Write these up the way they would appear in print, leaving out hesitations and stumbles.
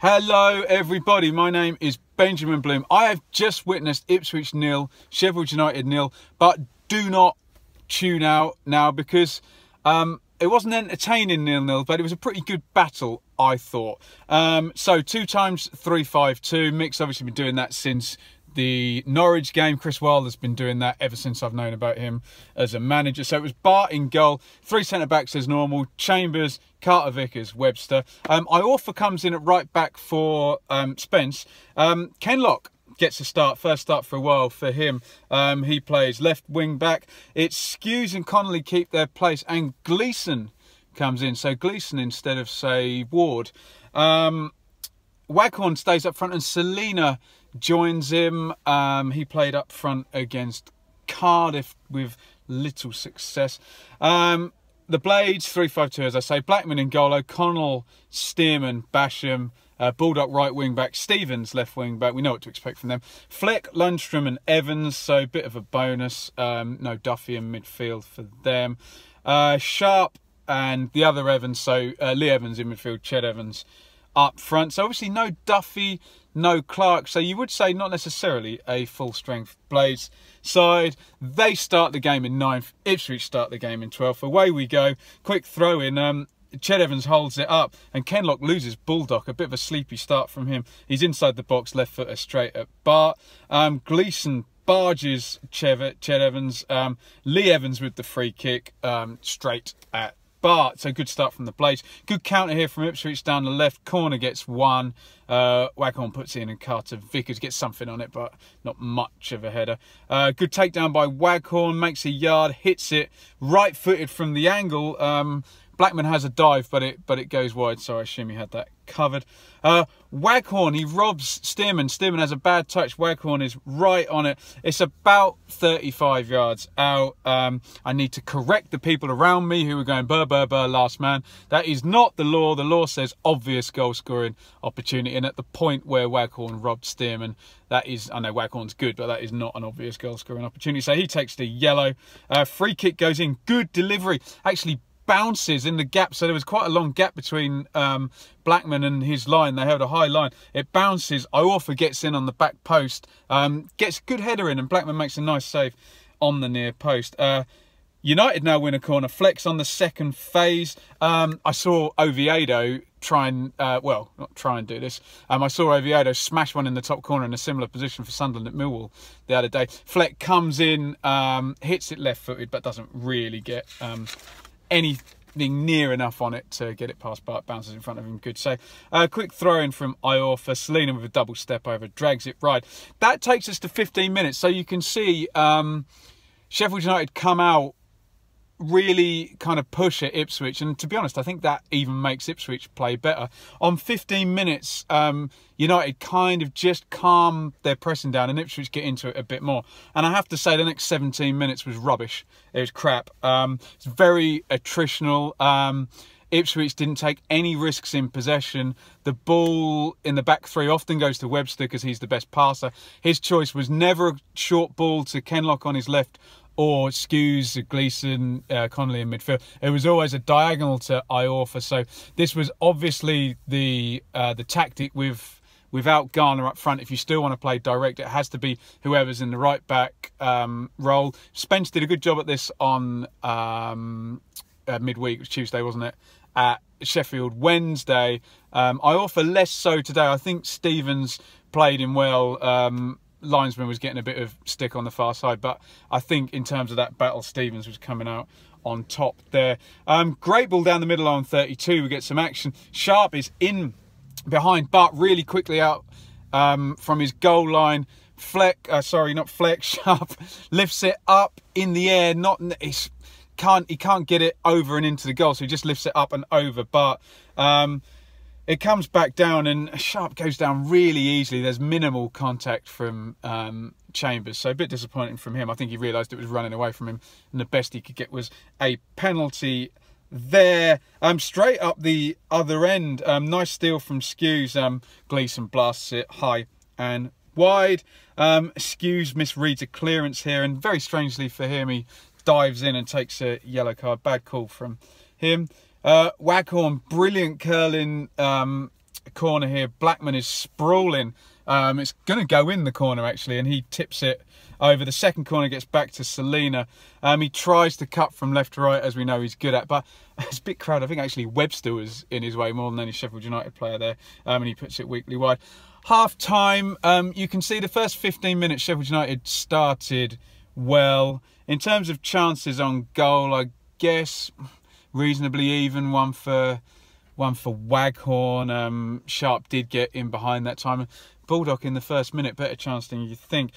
Hello everybody, my name is Benjamin Bloom. I have just witnessed Ipswich 0, Sheffield United 0, but do not tune out now because it wasn't entertaining 0-0, but it was a pretty good battle, I thought. So 2 times 3-5-2, Mick's obviously been doing that since the Norwich game. Chris Wilder's been doing that ever since I've known about him as a manager. So it was Bart in goal, 3 centre-backs as normal, Chambers, Carter-Vickers, Webster. Iorfa comes in at right back for Spence. Kenlock gets a start, first start for a while for him. He plays left wing back. It's Skews and Connolly keep their place, and Gleeson comes in. So Gleeson instead of, say, Ward. Waghorn stays up front and Selina joins him. He played up front against Cardiff with little success. The Blades, 3-5-2, as I say. Blackman in goal, O'Connell, Stearman, Basham, Baldock right wing back, Stevens left wing back. We know what to expect from them. Fleck, Lundstrom and Evans, so a bit of a bonus. No Duffy in midfield for them. Sharp and the other Evans, so Lee Evans in midfield, Ched Evans up front. So obviously no Duffy, no Clark. So you would say not necessarily a full-strength Blades side. They start the game in 9th. Ipswich start the game in 12th. Away we go. Quick throw in. Ched Evans holds it up and Kenlock loses Baldock. A bit of a sleepy start from him. He's inside the box, left footer straight at Bart. Gleeson barges Ched Evans. Lee Evans with the free kick straight at Bart. So good start from the Blades. Good counter here from Ipswich down the left. Corner gets one. Waghorn puts it in and Carter-Vickers gets something on it, but not much of a header. Good takedown by Waghorn. Makes a yard. Hits it right-footed from the angle. Blackman has a dive, but it goes wide, so I assume he had that covered. Waghorn, he robs Stearman. Stearman has a bad touch. Waghorn is right on it. It's about 35 yards out. I need to correct the people around me who are going burr, burr, burr, last man. That is not the law. The law says obvious goal-scoring opportunity. And at the point where Waghorn robbed Stearman, that is, I know Waghorn's good, but that is not an obvious goal-scoring opportunity. So he takes the yellow. Free kick goes in. Good delivery. Actually bounces in the gap, so there was quite a long gap between Blackman and his line. They held a high line. It bounces. Iorfa gets in on the back post, gets a good header in, and Blackman makes a nice save on the near post. United now win a corner. Flex on the second phase. I saw Oviedo try and, well, not try and do this. I saw Oviedo smash one in the top corner in a similar position for Sunderland at Millwall the other day. Fleck comes in, hits it left-footed, but doesn't really get anything near enough on it to get it past Bart. Bounces in front of him. Good save. Quick throw in from Iorfa. Selina with a double step over, drags it right. That takes us to 15 minutes. So you can see Sheffield United come out, really kind of push at Ipswich, and to be honest, I think that even makes Ipswich play better. On 15 minutes, United kind of just calm their pressing down and Ipswich get into it a bit more. And I have to say the next 17 minutes was rubbish. It was crap. It's very attritional. Ipswich didn't take any risks in possession. The ball in the back three often goes to Webster because he's the best passer. His choice was never a short ball to Kenlock on his left or Skews, Gleeson, Connolly in midfield. It was always a diagonal to Iorfa. So this was obviously the tactic without Garner up front. If you still want to play direct, it has to be whoever's in the right back role. Spence did a good job at this on midweek. It was Tuesday, wasn't it? At Sheffield Wednesday. Iorfa less so today. I think Stevens played him well. Linesman was getting a bit of stick on the far side, but I think in terms of that battle, Stevens was coming out on top there. Great ball down the middle on 32. We get some action. Sharp is in behind Bart really quickly out from his goal line. Sharp lifts it up in the air. He can't get it over and into the goal, so he just lifts it up and over. But it comes back down and Sharp goes down really easily. There's minimal contact from Chambers, so a bit disappointing from him. I think he realised it was running away from him and the best he could get was a penalty there. Straight up the other end, nice steal from Skews. Gleeson blasts it high and wide. Skews misreads a clearance here, and very strangely for him, he dives in and takes a yellow card. Bad call from him. Waghorn, brilliant curling corner here. Blackman is sprawling. It's going to go in the corner, actually, and he tips it over. The second corner gets back to Selina. He tries to cut from left to right, as we know he's good at, but it's a bit crowded. I think actually Webster was in his way more than any Sheffield United player there, and he puts it weakly wide. Half time, you can see the first 15 minutes Sheffield United started well. In terms of chances on goal, I guess reasonably even. One for Waghorn. Sharp did get in behind that time. Baldock in the first minute, better chance than you think.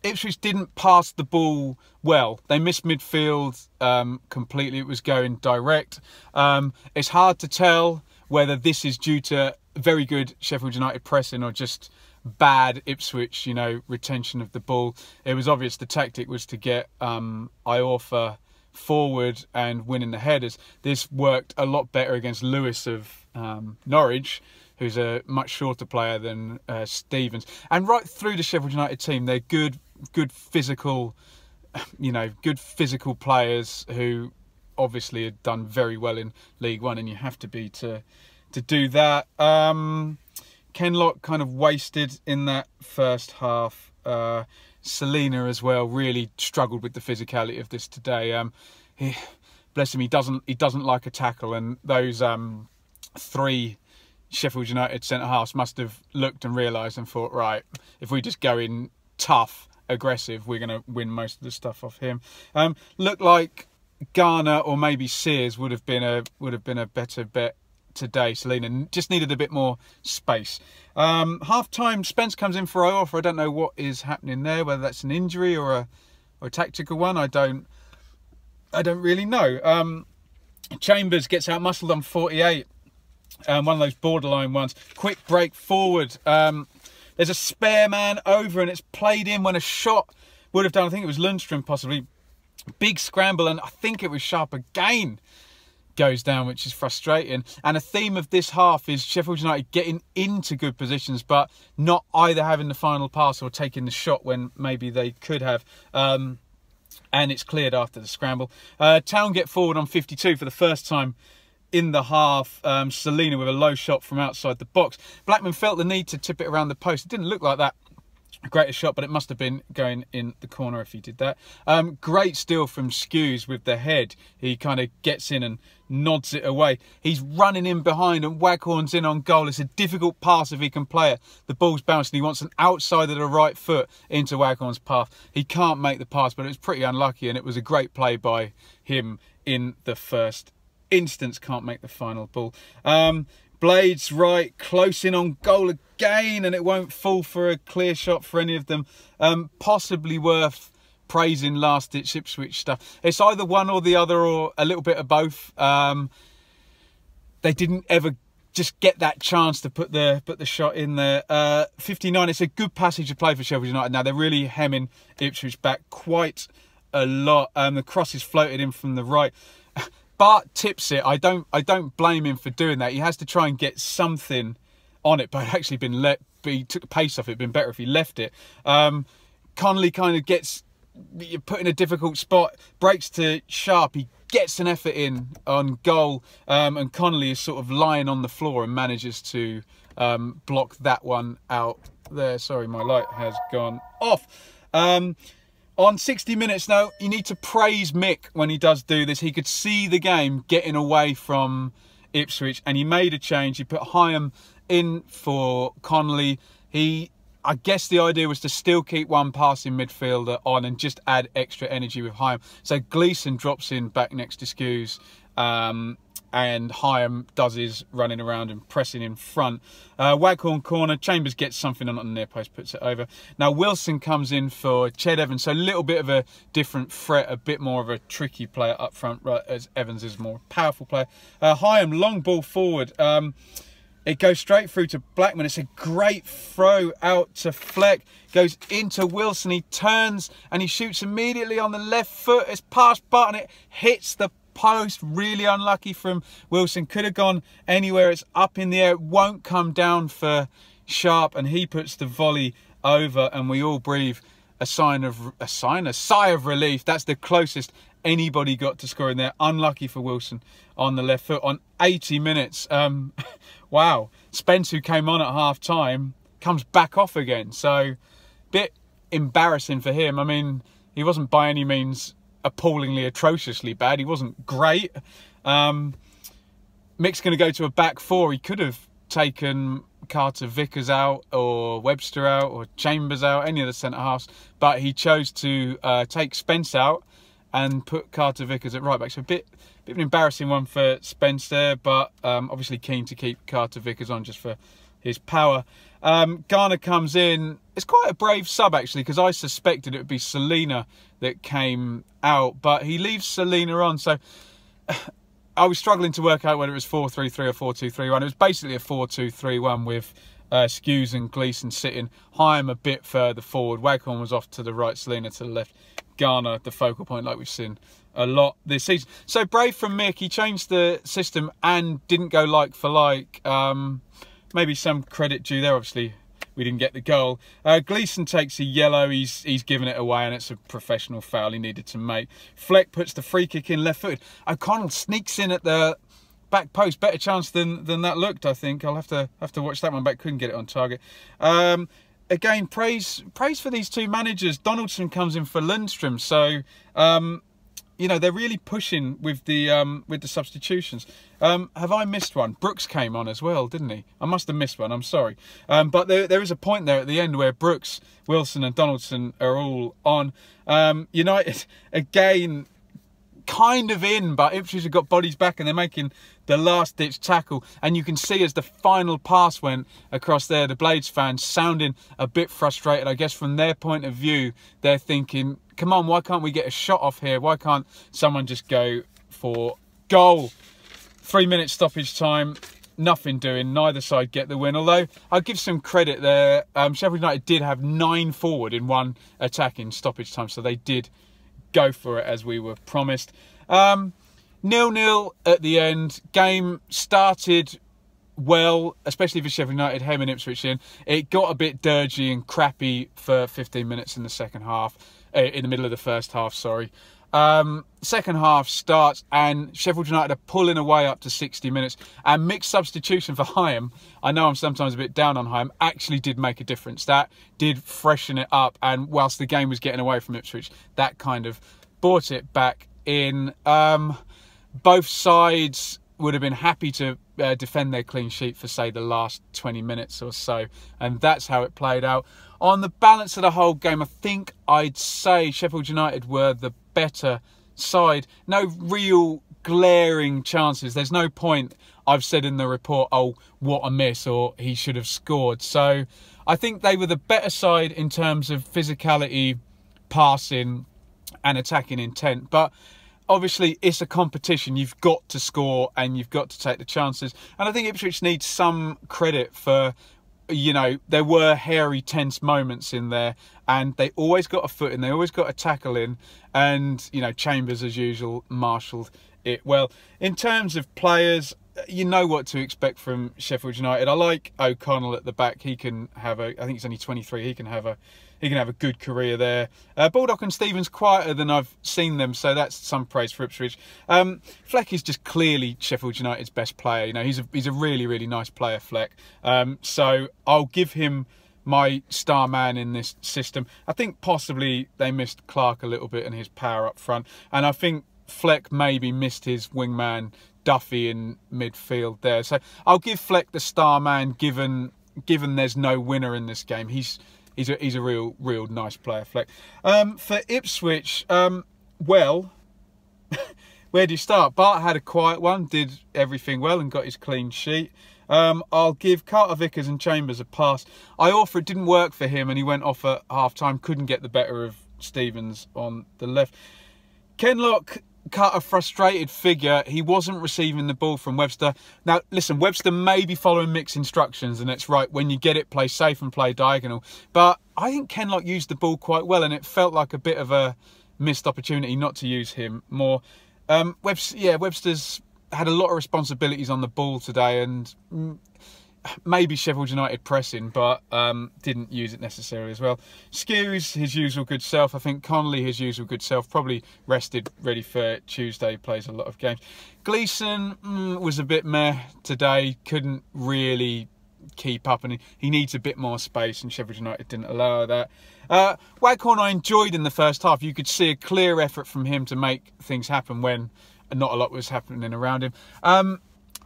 Ipswich didn't pass the ball well. They missed midfield completely. It was going direct. It's hard to tell whether this is due to very good Sheffield United pressing or just bad Ipswich, you know, retention of the ball. It was obvious the tactic was to get Iorfa forward and winning the headers. This worked a lot better against Lewis of Norwich, who's a much shorter player than Stevens. And right through the Sheffield United team, they're good physical, you know, good physical players who obviously had done very well in League One, and you have to be to do that. Kenlock kind of wasted in that first half. Selina as well really struggled with the physicality of this today. Bless him, he doesn't like a tackle, and those three Sheffield United centre halves must have looked and realised and thought, right, if we just go in tough, aggressive, we're going to win most of the stuff off him. Looked like Garner or maybe Sears would have been a better bet today. Selina just needed a bit more space. Half time, Spence comes in for Iorfa. I don't know what is happening there, whether that's an injury or a tactical one. I don't really know. Chambers gets out muscled on 48. One of those borderline ones. Quick break forward. There's a spare man over and it's played in when a shot would have done. I think it was Lundstrom possibly. Big scramble, and I think it was Sharp again goes down, which is frustrating. And a theme of this half is Sheffield United getting into good positions but not either having the final pass or taking the shot when maybe they could have. And it's cleared after the scramble. Town get forward on 52 for the first time in the half. Selina with a low shot from outside the box. Blackman felt the need to tip it around the post. It didn't look like that great a shot, but it must have been going in the corner if he did that. Great steal from Skews with the head. He kind of gets in and nods it away. He's running in behind and Waghorn's in on goal. It's a difficult pass if he can play it. The ball's bouncing. He wants an outside of the right foot into Waghorn's path. He can't make the pass, but it was pretty unlucky, and it was a great play by him in the first instance. Can't make the final ball. Blades right, close in on goal again, and it won't fall for a clear shot for any of them. Possibly worth praising last-ditch Ipswich stuff. It's either one or the other, or a little bit of both. They didn't ever just get that chance to put the shot in there. 59, it's a good passage of play for Sheffield United. Now, they're really hemming Ipswich back quite a lot. The cross is floated in from the right. Bart tips it. I don't blame him for doing that. He has to try and get something on it, but it actually been he took the pace off it. It'd been better if he left it. Connolly kind of gets put in a difficult spot, breaks to Sharp. He gets an effort in on goal, and Connolly is sort of lying on the floor and manages to block that one out there. Sorry, my light has gone off. On 60 minutes now, you need to praise Mick when he does do this. He could see the game getting away from Ipswich, and he made a change. He put Hyam in for Connolly. I guess the idea was to still keep one passing midfielder on and just add extra energy with Hyam. So Gleeson drops in back next to Skews, and Hyam does his running around and pressing in front. Waghorn corner, Chambers gets something on the near post, puts it over. Now Wilson comes in for Ched Evans, so a little bit of a different threat, a bit more of a tricky player up front, right, as Evans is a more powerful player. Hyam, long ball forward. It goes straight through to Blackman. It's a great throw out to Fleck. Goes into Wilson. He turns and he shoots immediately on the left foot. It's past Button. It hits the post. Really unlucky from Wilson. Could have gone anywhere. It's up in the air. It won't come down for Sharp, and he puts the volley over, and we all breathe a sigh of relief. That's the closest anybody got to scoring there. Unlucky for Wilson on the left foot on 80 minutes. Wow, Spence, who came on at half-time, comes back off again. So, bit embarrassing for him. I mean, he wasn't by any means appallingly, atrociously bad. He wasn't great. Mick's going to go to a back four. He could have taken Carter-Vickers out or Webster out or Chambers out, any of the centre-halves, but he chose to take Spence out and put Carter-Vickers at right-back. So a bit of an embarrassing one for Spence there, but obviously keen to keep Carter-Vickers on just for his power. Garner comes in. It's quite a brave sub, actually, because I suspected it would be Selina that came out, but he leaves Selina on. So I was struggling to work out whether it was 4-3-3 or 4-2-3-1. It was basically a 4-2-3-1 with Skews and Gleeson sitting. Hyam a bit further forward. Waghorn was off to the right, Selina to the left. Garner, the focal point, like we've seen a lot this season. So brave from Mick. He changed the system and didn't go like for like. Maybe some credit due there. Obviously, we didn't get the goal. Gleeson takes a yellow. He's given it away, and it's a professional foul he needed to make. Fleck puts the free kick in left-footed. O'Connell sneaks in at the back post. Better chance than that looked, I think. I'll have to watch that one back. Couldn't get it on target. Again, praise for these two managers. Donaldson comes in for Lundstrom, so you know, they're really pushing with the substitutions. Have I missed one? Brooks came on as well, didn't he? I must have missed one, I'm sorry. But there is a point there at the end where Brooks, Wilson and Donaldson are all on. United, again, kind of in, but Ipswich have got bodies back and they're making the last-ditch tackle. And you can see as the final pass went across there, the Blades fans sounding a bit frustrated. I guess from their point of view, they're thinking, come on, why can't we get a shot off here? Why can't someone just go for goal? 3 minutes stoppage time, nothing doing. Neither side get the win. Although, I'll give some credit there. Sheffield United did have 9 forward in one attack in stoppage time, so they did go for it as we were promised. 0-0 at the end. Game started well, especially for Sheffield United, hemming Ipswich in. It got a bit dirgy and crappy for 15 minutes in the second half. In the middle of the first half, sorry. Second half starts and Sheffield United are pulling away up to 60 minutes. And Mick's substitution for Hyam, I know I'm sometimes a bit down on Hyam, actually did make a difference. That did freshen it up. And whilst the game was getting away from Ipswich, that kind of brought it back in. Both sides would have been happy to defend their clean sheet for, say, the last 20 minutes or so. And that's how it played out. On the balance of the whole game, I think I'd say Sheffield United were the better side. No real glaring chances. There's no point, I've said in the report, oh, what a miss, or he should have scored. So I think they were the better side in terms of physicality, passing and attacking intent. But obviously, it's a competition. You've got to score and you've got to take the chances. And I think Ipswich needs some credit for, you know, there were hairy, tense moments in there and they always got a foot in, they always got a tackle in. And, you know, Chambers, as usual, marshalled it well. In terms of players, you know what to expect from Sheffield United. I like O'Connell at the back. He can have I think he's only 23. He can have a good career there. Baldock and Stevens quieter than I've seen them, so that's some praise for Ipswich. Fleck is just clearly Sheffield United's best player. You know, he's a really, really nice player, Fleck. So I'll give him my star man in this system. I think possibly they missed Clark a little bit and his power up front, and I think Fleck maybe missed his wingman Duffy in midfield there. So I'll give Fleck the star man, given there's no winner in this game. He's a real nice player, Fleck. For Ipswich, well, where do you start? Bart had a quiet one, did everything well and got his clean sheet. I'll give Carter-Vickers and Chambers a pass. It didn't work for him and he went off at half-time, couldn't get the better of Stevens on the left. Kenlock cut a frustrated figure. He wasn't receiving the ball from Webster. Now, listen, Webster may be following Mick's instructions, and it's right, when you get it, play safe and play diagonal. But I think Kenlock used the ball quite well, and it felt like a bit of a missed opportunity not to use him more. Webster's had a lot of responsibilities on the ball today, and maybe Sheffield United pressing, but didn't use it necessarily as well. Skews, his usual good self. I think Connolly, his usual good self. Probably rested, ready for Tuesday. Plays a lot of games. Gleeson was a bit meh today. Couldn't really keep up, and he needs a bit more space, and Sheffield United didn't allow that. Waghorn I enjoyed in the first half. You could see a clear effort from him to make things happen when not a lot was happening around him.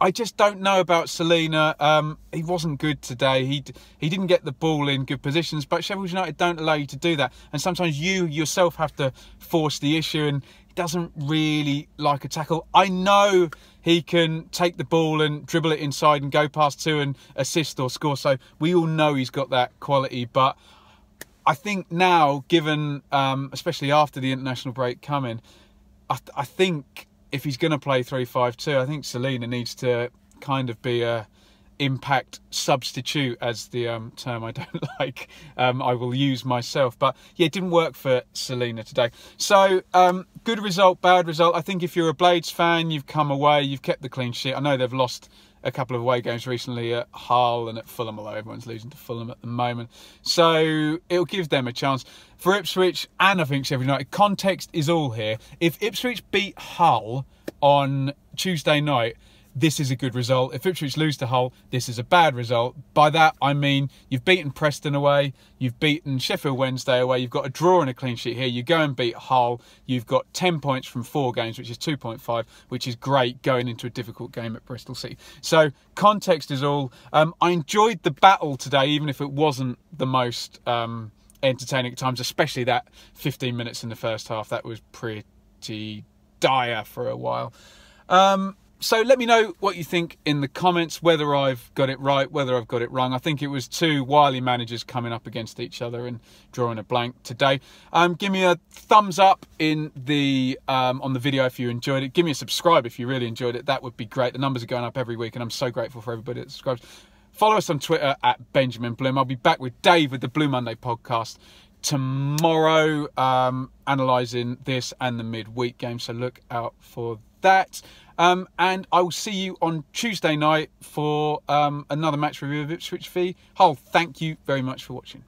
I just don't know about Selina. He wasn't good today. He didn't get the ball in good positions, but Sheffield United don't allow you to do that. And sometimes you yourself have to force the issue, and he doesn't really like a tackle. I know he can take the ball and dribble it inside and go past two and assist or score. So we all know he's got that quality. But I think now, given, especially after the international break coming, I think if he's going to play 3-5-2, I think Selina needs to kind of be a impact substitute, as the term I don't like. I will use myself. But yeah, it didn't work for Selina today. So good result, bad result. I think if you're a Blades fan, you've come away, you've kept the clean sheet. I know they've lost a couple of away games recently at Hull and at Fulham, although everyone's losing to Fulham at the moment. So it'll give them a chance. For Ipswich and I think Sheffield United, context is all here. If Ipswich beat Hull on Tuesday night, this is a good result. If Ipswich lose to Hull, this is a bad result. By that, I mean you've beaten Preston away, you've beaten Sheffield Wednesday away, you've got a draw and a clean sheet here, you go and beat Hull, you've got 10 points from 4 games, which is 2.5, which is great going into a difficult game at Bristol City. So context is all. I enjoyed the battle today, even if it wasn't the most entertaining at times, especially that 15 minutes in the first half. That was pretty dire for a while. So let me know what you think in the comments, whether I've got it right, whether I've got it wrong. I think it was two wily managers coming up against each other and drawing a blank today. Give me a thumbs up in the on the video if you enjoyed it. Give me a subscribe if you really enjoyed it. That would be great. The numbers are going up every week, and I'm so grateful for everybody that subscribes. Follow us on Twitter at Benjamin Bloom. I'll be back with Dave with the Blue Monday podcast tomorrow, analysing this and the midweek game. So look out for that. And I will see you on Tuesday night for another match review of Ipswich v Hull. Thank you very much for watching.